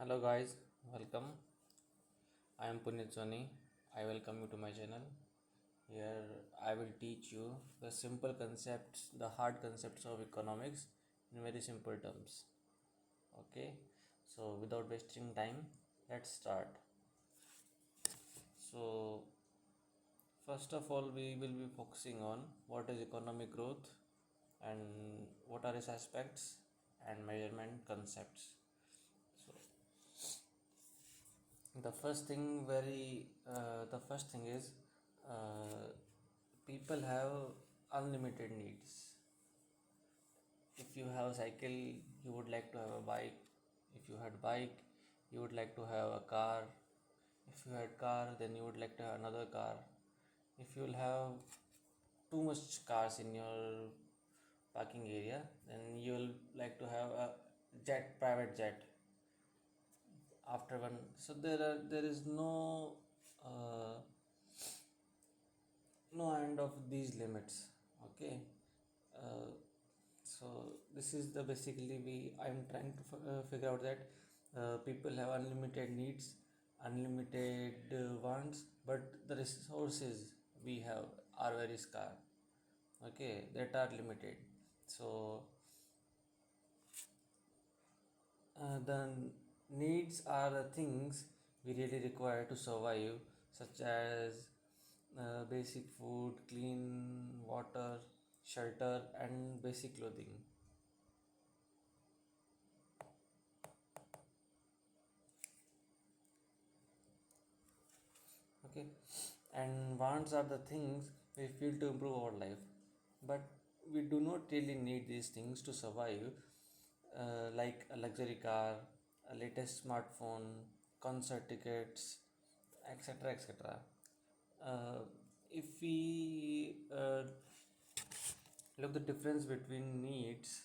Hello guys, welcome. I am Puneet Soni. I welcome you to my channel. Here I will teach you the simple concepts, the hard concepts of economics in very simple terms. Okay, so without wasting time, let's start. So, first of all, we will be focusing on what is economic growth and what are its aspects and measurement concepts. So, the first thing is uh, people have unlimited needs. If you have a cycle, you would like to have a bike. If you had bike, you would like to have a car. If you had car, then you would like to have another car. If you will have too much cars in your parking area, then you will like to have a private jet after one. So there is uh, no end of these limits. Okay, uh, so this is the basically we I'm trying to figure out that people have unlimited needs, unlimited wants, but the resources we have are very scarce. Okay, that are limited. So the needs are the things we really require to survive, such as basic food, clean water, shelter, and basic clothing. Okay, and wants are the things we feel to improve our life, but we do not really need these things to survive, like a luxury car, a latest smartphone, concert tickets, etc. etc. If we look the difference between needs,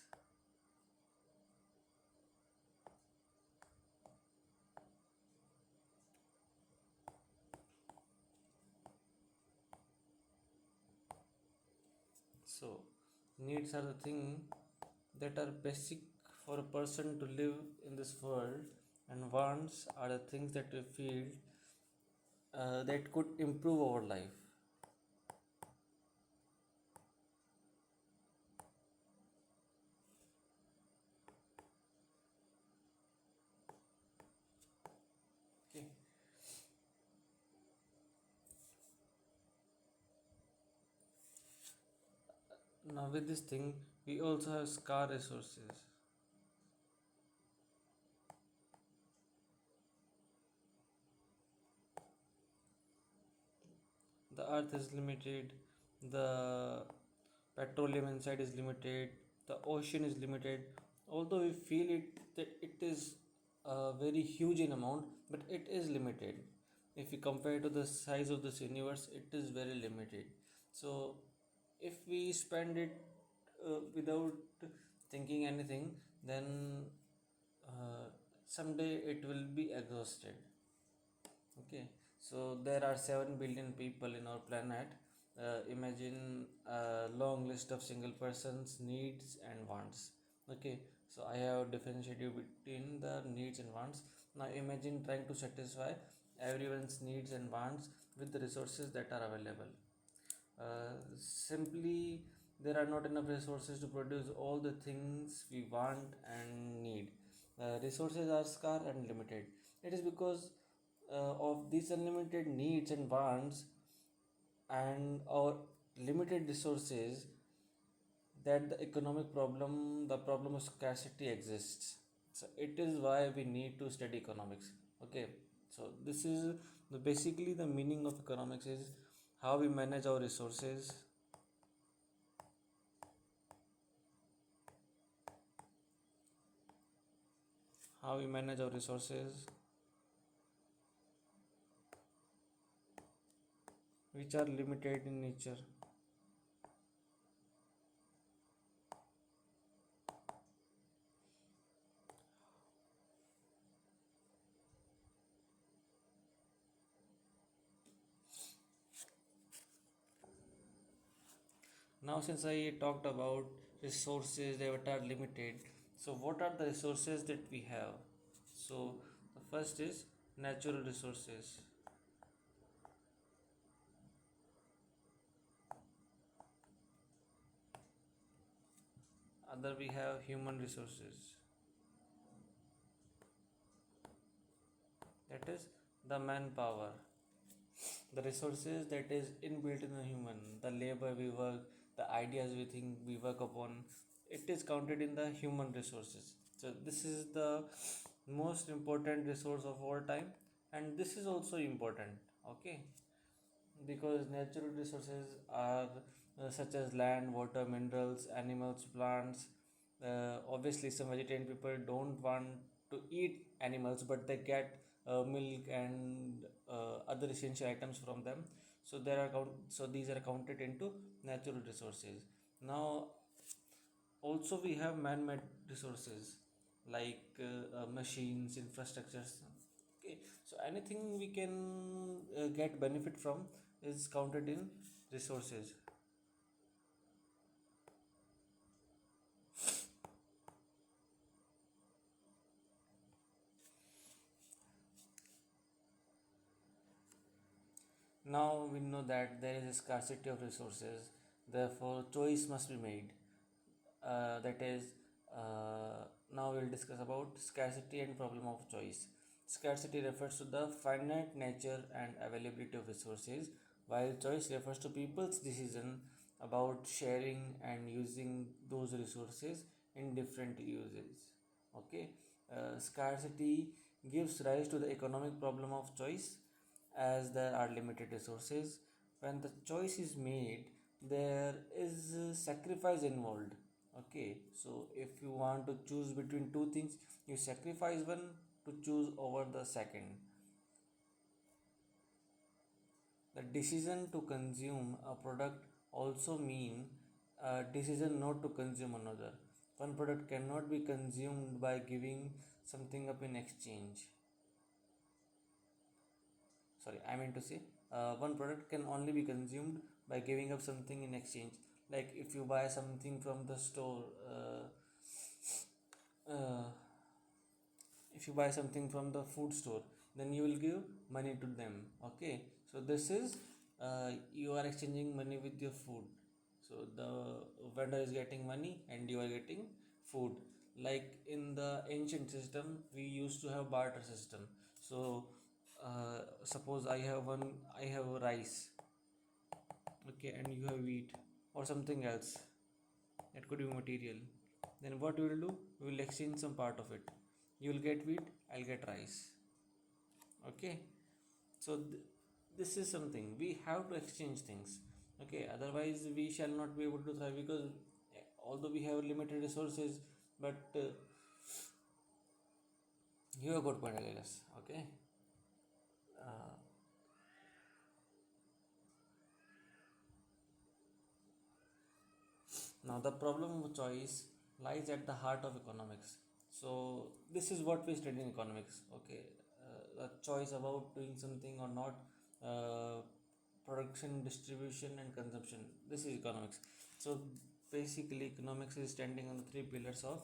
so needs are the thing that are basic for a person to live in this world, and wants are the things that we feel that could improve our life. Okay, now with this thing we also have scarce resources. The earth is limited, the petroleum inside is limited, the ocean is limited. Although we feel it that it is very huge in amount, but it is limited. If we compare to the size of this universe, it is very limited. So if we spend it without thinking anything, then someday it will be exhausted. Okay, so there are 7 billion people in our planet. Imagine a long list of single persons' needs and wants. Okay, so I have differentiated between the needs and wants. Now imagine trying to satisfy everyone's needs and wants with the resources that are available. Simply, there are not enough resources to produce all the things we want and need. Resources are scarce and limited. It is because of these unlimited needs and wants and our limited resources that the problem of scarcity exists. So it is why we need to study economics. Okay, so this is basically the meaning of economics is how we manage our resources, how we manage our resources which are limited in nature. Now, since I talked about resources that are limited, so what are the resources that we have? So, The first is natural resources. Other we have human resources. That is the manpower, the resources that is inbuilt in the human, the labor we work, the ideas we think we work upon, it is counted in the human resources. So this is the most important resource of all time, and this is also important. Okay, because natural resources are such as land, water, minerals, animals, plants. Obviously, some vegetarian people don't want to eat animals, but they get milk and other essential items from them. So so these are counted into natural resources. Now, also we have man-made resources like machines, infrastructures. Okay, so anything we can get benefit from is counted in resources. Now we know that there is a scarcity of resources, therefore choice must be made. That is, now we'll discuss about scarcity and problem of choice. Scarcity refers to the finite nature and availability of resources, while choice refers to people's decision about sharing and using those resources in different uses. Okay, scarcity gives rise to the economic problem of choice, as there are limited resources. When the choice is made, there is sacrifice involved. Okay, so if you want to choose between two things, you sacrifice one to choose over the second. The decision to consume a product also mean a decision not to consume another. One product cannot be consumed by giving something up in exchange. Sorry, I meant to say one product can only be consumed by giving up something in exchange. Like if you buy something from the store, uh, if you buy something from the food store, then you will give money to them. Okay, so this is you are exchanging money with your food. So the vendor is getting money and you are getting food. Like in the ancient system, we used to have barter system. So suppose I have rice, okay, and you have wheat or something else, that could be material. Then what we will do, we will exchange some part of it. You will get wheat, I'll get rice. Okay, so this is something we have to exchange things. Okay, otherwise we shall not be able to thrive, because although we have limited resources, but you have got point, I guess. Okay, uh, now the problem of choice lies at the heart of economics. So this is what we study in economics. Okay, the choice about doing something or not, uh, production, distribution, and consumption. This is economics. So basically, economics is standing on the three pillars of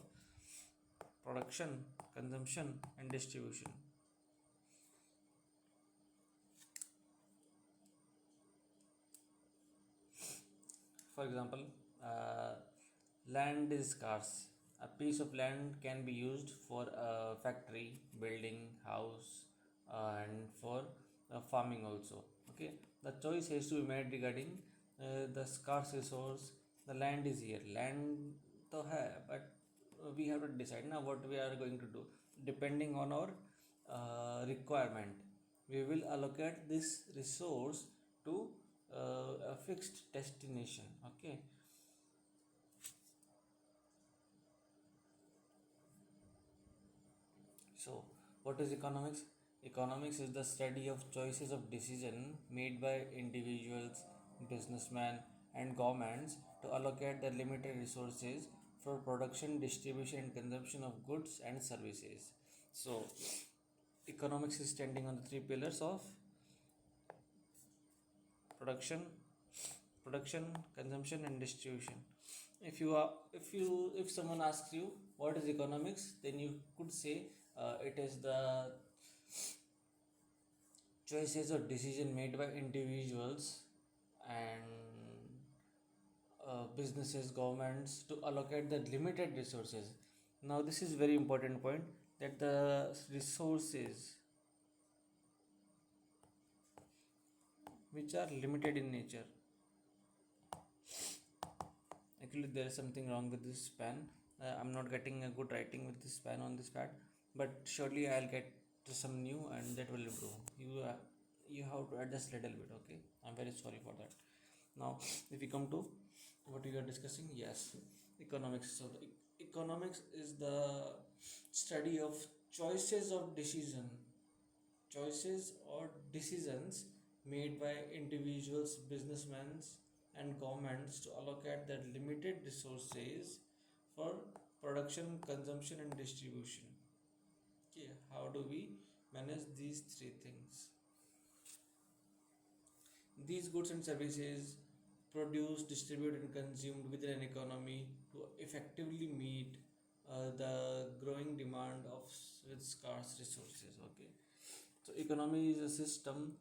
production, consumption, and distribution. For example, uh, land is scarce. A piece of land can be used for a factory, building, house, and for farming also. Okay, the choice has to be made regarding the scarce resource. The land is here. Land to hai, but we have to decide now what we are going to do depending on our requirement. We will allocate this resource to a fixed destination. Okay, so what is economics? Economics is the study of choices of decision made by individuals, businessmen, and governments to allocate the limited resources for production, distribution, and consumption of goods and services. So economics is standing on the three pillars of production, consumption, and distribution. If someone asks you what is economics, then you could say it is the choices or decision made by individuals and businesses, governments to allocate the limited resources. Now this is very important point, that the resources which are limited in nature. Actually there is something wrong with this pen. I'm not getting a good writing with this pen on this pad, but surely I'll get to some new and that will improve. You have to adjust little bit, okay? I'm very sorry for that. Now if we come to what we are discussing, yes, economics. So the economics is the study of choices of decision choices or decisions made by individuals, businessmen, and governments to allocate their limited resources for production, consumption, and distribution. Okay, how do we manage these three things? These goods and services produced, distributed, and consumed within an economy to effectively meet the growing demand of with scarce resources. Okay, so economy is a system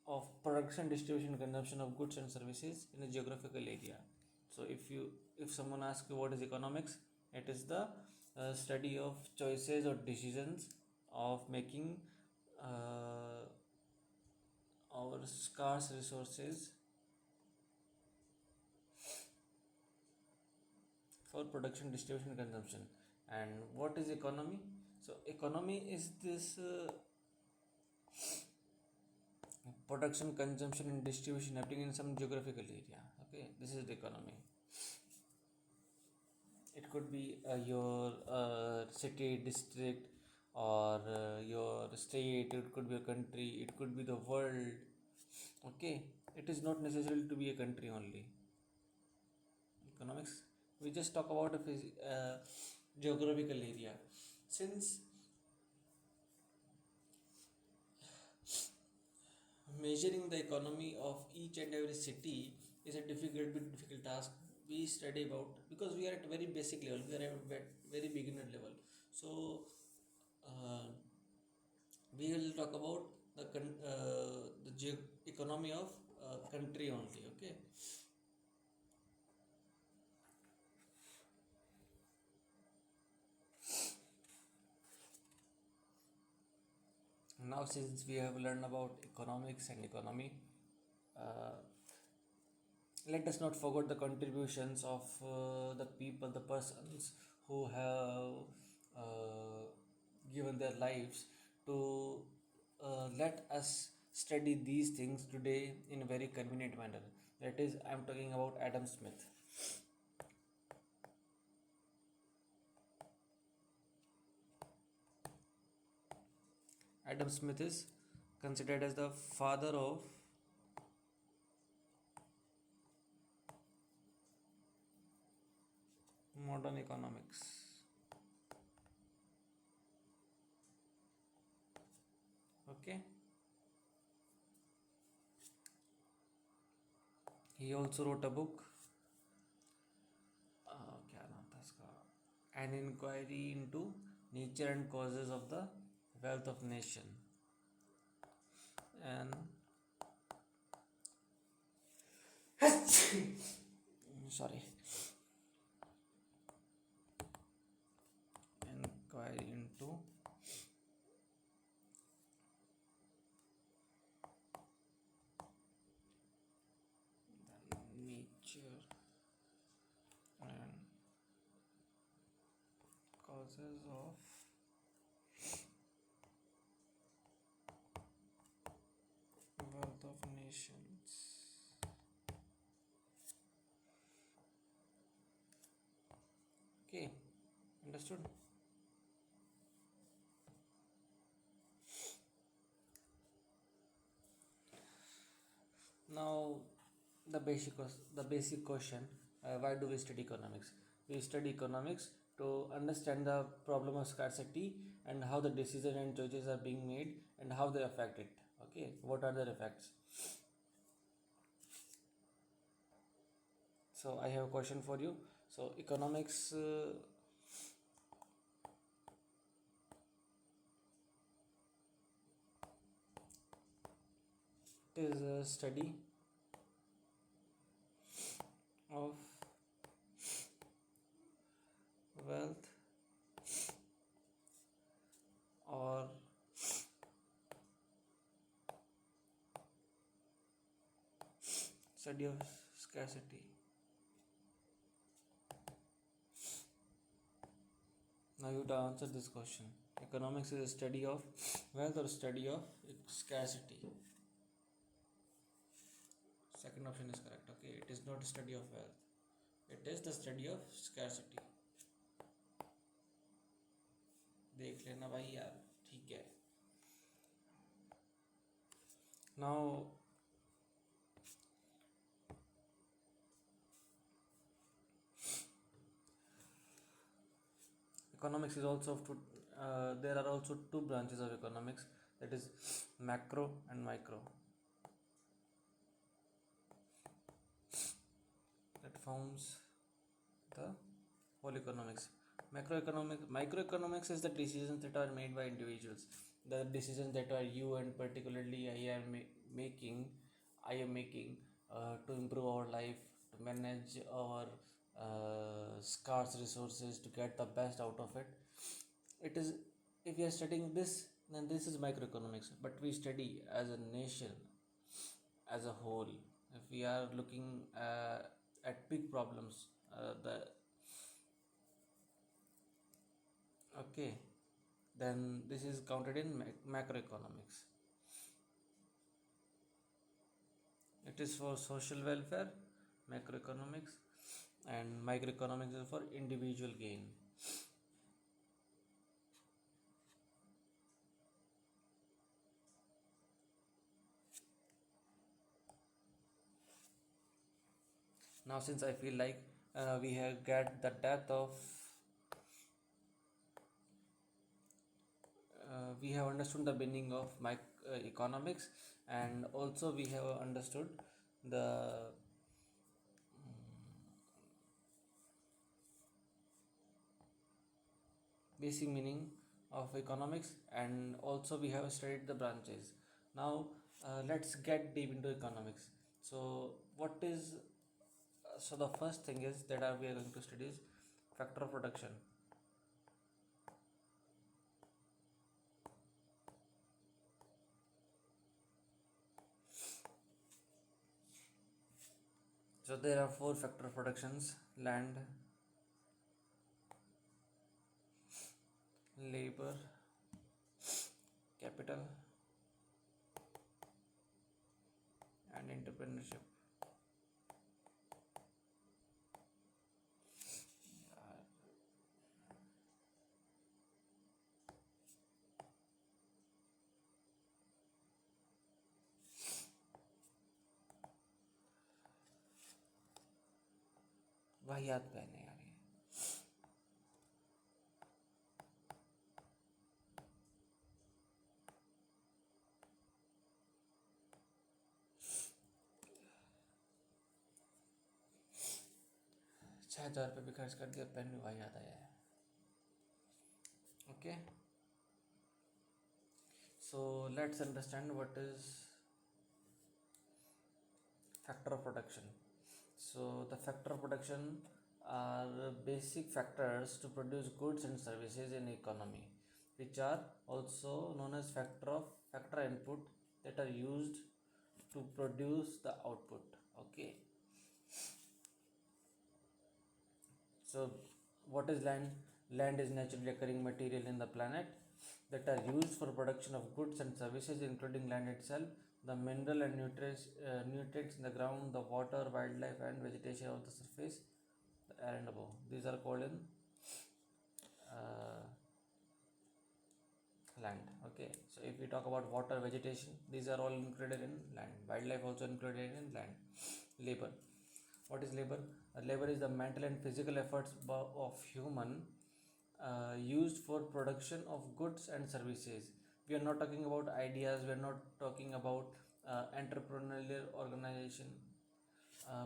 of production, distribution, and consumption of goods and services in a geographical area. So if someone asks you what is economics, it is the study of choices or decisions of making uh, our scarce resources for production, distribution, and consumption. And what is economy? So economy is this production, consumption, and distribution happening in some geographical area. Okay, this is the economy. It could be your city, district, or your state. It could be a country. It could be the world. Okay, it is not necessary to be a country only. Economics, we just talk about a geographical area. Since measuring the economy of each and every city is a difficult task, we study about, because we are at very basic level, we are at very beginner level. So uh, we will talk about the economy of country only. Okay, now since we have learned about economics and economy, uh, let us not forget the contributions of the people, the persons who have uh, given their lives to let us study these things today in a very convenient manner. That is, I am talking about Adam Smith. Adam Smith is considered as the father of modern economics. Okay, he also wrote a book, क्या नाम था इसका, an inquiry into nature and causes of the wealth of nation. And sorry, inquiry into the nature and causes of wealth of nations. Okay, understood? Now the basic question, why do we study economics? We study economics to understand the problem of scarcity and how the decisions and choices are being made and how they affect it. Okay, what are the effects? So I have a question for you. So economics It is a study of wealth or study of scarcity. Now you have to answer this question. Economics is a study of wealth or study of scarcity. Second option is correct. Okay, it is not a study of wealth. It is the study of scarcity. देख लेना भाई यार, ठीक है. Now economics is also there are also two branches of economics, that is macro and micro, that forms the whole economics. Microeconomics is the decisions that are made by individuals, the decisions that are you and particularly I am making to improve our life, to manage our scarce resources, to get the best out of it. It is, if we are studying this, then this is microeconomics. But we study as a nation, as a whole. If we are looking at big problems, the okay, then this is counted in macroeconomics. It is for social welfare, macroeconomics, and microeconomics is for individual gain. Now since I feel like we have got the depth of we have understood the meaning of economics, and also we have understood the basic meaning of economics, and also we have studied the branches. Now let's get deep into economics. So what is so the first thing is that we are going to study is factor of production. So there are four factor of productions: land, labor, capital, and entrepreneurship. वाहियात पहने यार ये. ₹6,000 भी खर्च कर दिया, pen भी भाई याद आया है. Okay, so let's understand what is factor of production. So the factor of production are basic factors to produce goods and services in economy, which are also known as factor input that are used to produce the output. Okay, so what is land? Land is naturally occurring material in the planet that are used for production of goods and services, including land itself, the mineral and nutrients in the ground, the water, wildlife, and vegetation of the surface, the air and above. These are called in land. Okay, so if we talk about water, vegetation, these are all included in land. Wildlife also included in land. Labor. What is labor? Labor is the mental and physical efforts of human used for production of goods and services. We are not talking about ideas, we are not talking about entrepreneurial organization,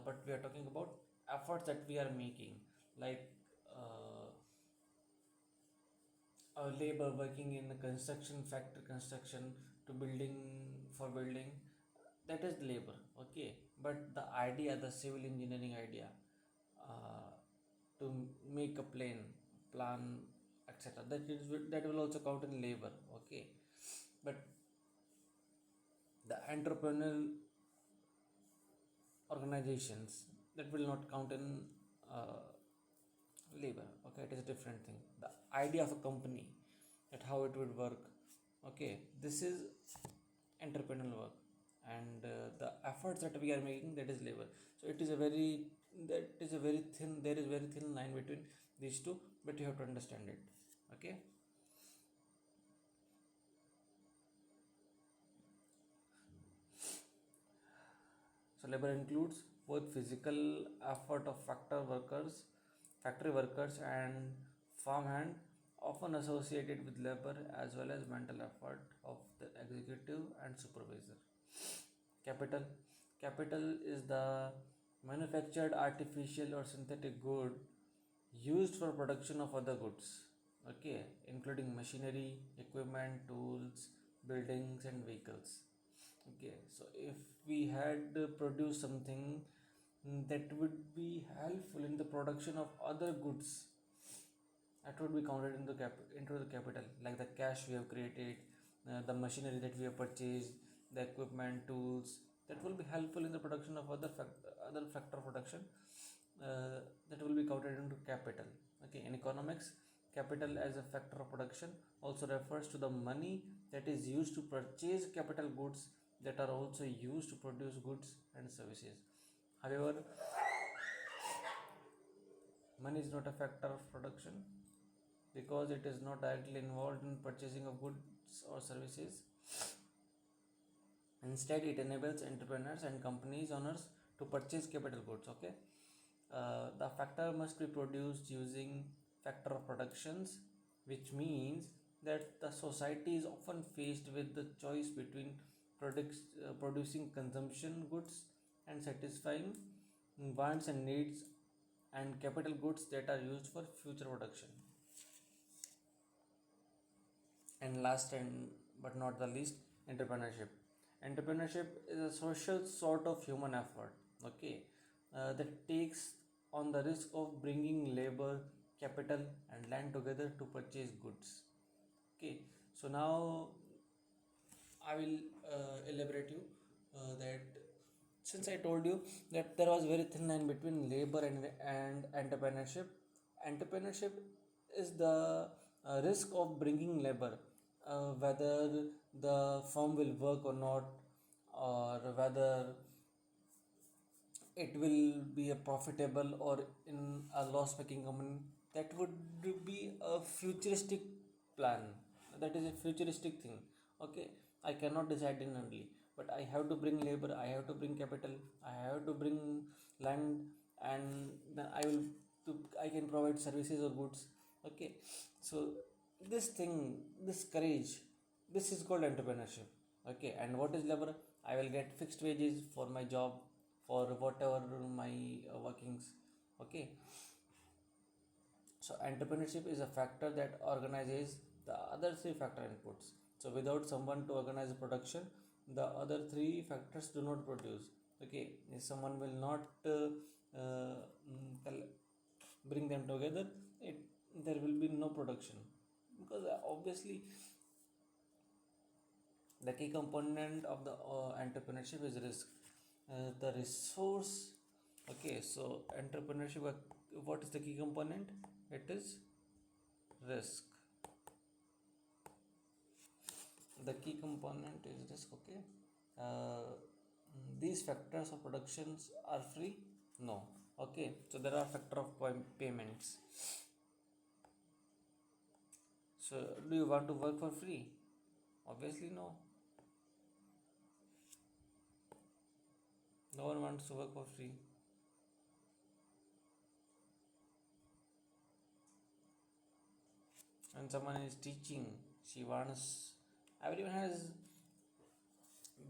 but we are talking about efforts that we are making, like labor working in the construction factory, construction to building, for building, that is labor. Okay, but the idea, the civil engineering idea, uh, to make a plane, plan, etc., that will also count in labor. Okay, but the entrepreneurial organizations, that will not count in uh, labor. Okay, it is a different thing. The idea of a company, that how it would work. Okay, this is entrepreneurial work, and the efforts that we are making, that is labor. So it is a very, that is a very thin, there is very thin line between these two, but you have to understand it. Okay. So labor includes both physical effort of factory workers and farmhand, often associated with labor, as well as mental effort of the executive and supervisor. Capital. Capital is the manufactured artificial or synthetic good used for production of other goods. Okay, including machinery, equipment, tools, buildings, and vehicles. Okay, so if we had produced something that would be helpful in the production of other goods, that would be counted into the capital, like the cash we have created, the machinery that we have purchased, the equipment, tools, that will be helpful in the production of other factor production, that will be counted into capital. Okay, in economics, capital as a factor of production also refers to the money that is used to purchase capital goods that are also used to produce goods and services. However, money is not a factor of production because it is not directly involved in purchasing of goods or services. Instead, it enables entrepreneurs and companies owners to purchase capital goods. Okay, the factor must be produced using factor of productions, which means that the society is often faced with the choice between producing consumption goods and satisfying wants and needs, and capital goods that are used for future production. And last and but not the least, entrepreneurship. Entrepreneurship is a social sort of human effort. Okay, that takes on the risk of bringing labor, capital, and land together to purchase goods. Okay, so now I will elaborate you that, since I told you that there was very thin line between labor and entrepreneurship. Entrepreneurship is the risk of bringing labor, whether the firm will work or not, or whether it will be a profitable or in a loss making company. That would be a futuristic plan, that is a futuristic thing. Okay, I cannot decide in early, but I have to bring labor, I have to bring capital, I have to bring land, and then I can provide services or goods. Okay, so this thing, this courage, this is called entrepreneurship. Okay, and what is labor? I will get fixed wages for my job, for whatever my workings. Okay, so entrepreneurship is a factor that organizes the other three factor inputs. So without someone to organize production, the other three factors do not produce. Okay, if someone will not bring them together, it there will be no production, because obviously the key component of the entrepreneurship is risk. The resource. Okay, so entrepreneurship, what is the key component? It is risk. The key component is risk. Okay, uh, these factors of productions are free? No. Okay, so there are factor of payments. So do you want to work for free? Obviously no. No one wants to work for free. When someone is teaching, she wants, everyone has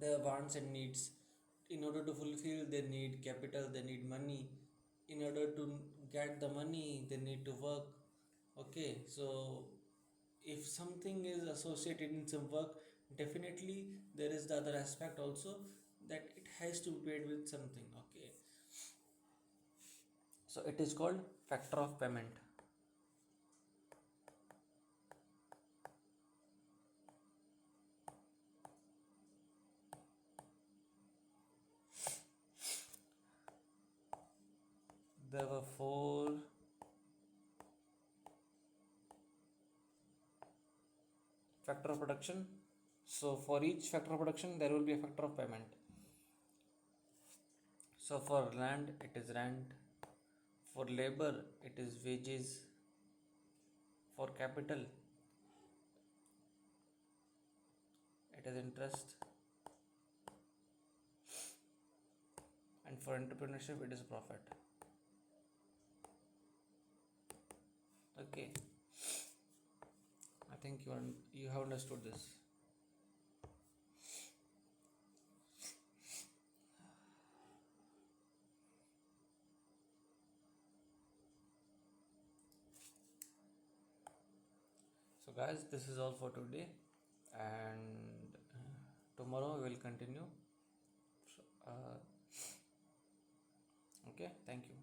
their wants and needs. In order to fulfill, they need capital, they need money. In order to get the money, they need to work. Okay, so if something is associated in some work, definitely there is the other aspect also, that it has to be paid with something. Okay, so it is called factor of payment. There were four factor of production. So for each factor of production, there will be a factor of payment. So for land, it is rent. For labor, it is wages. For capital, it is interest. And for entrepreneurship, it is profit. Okay, I think you have understood this. So guys, this is all for today, and tomorrow we will continue. So, okay, thank you.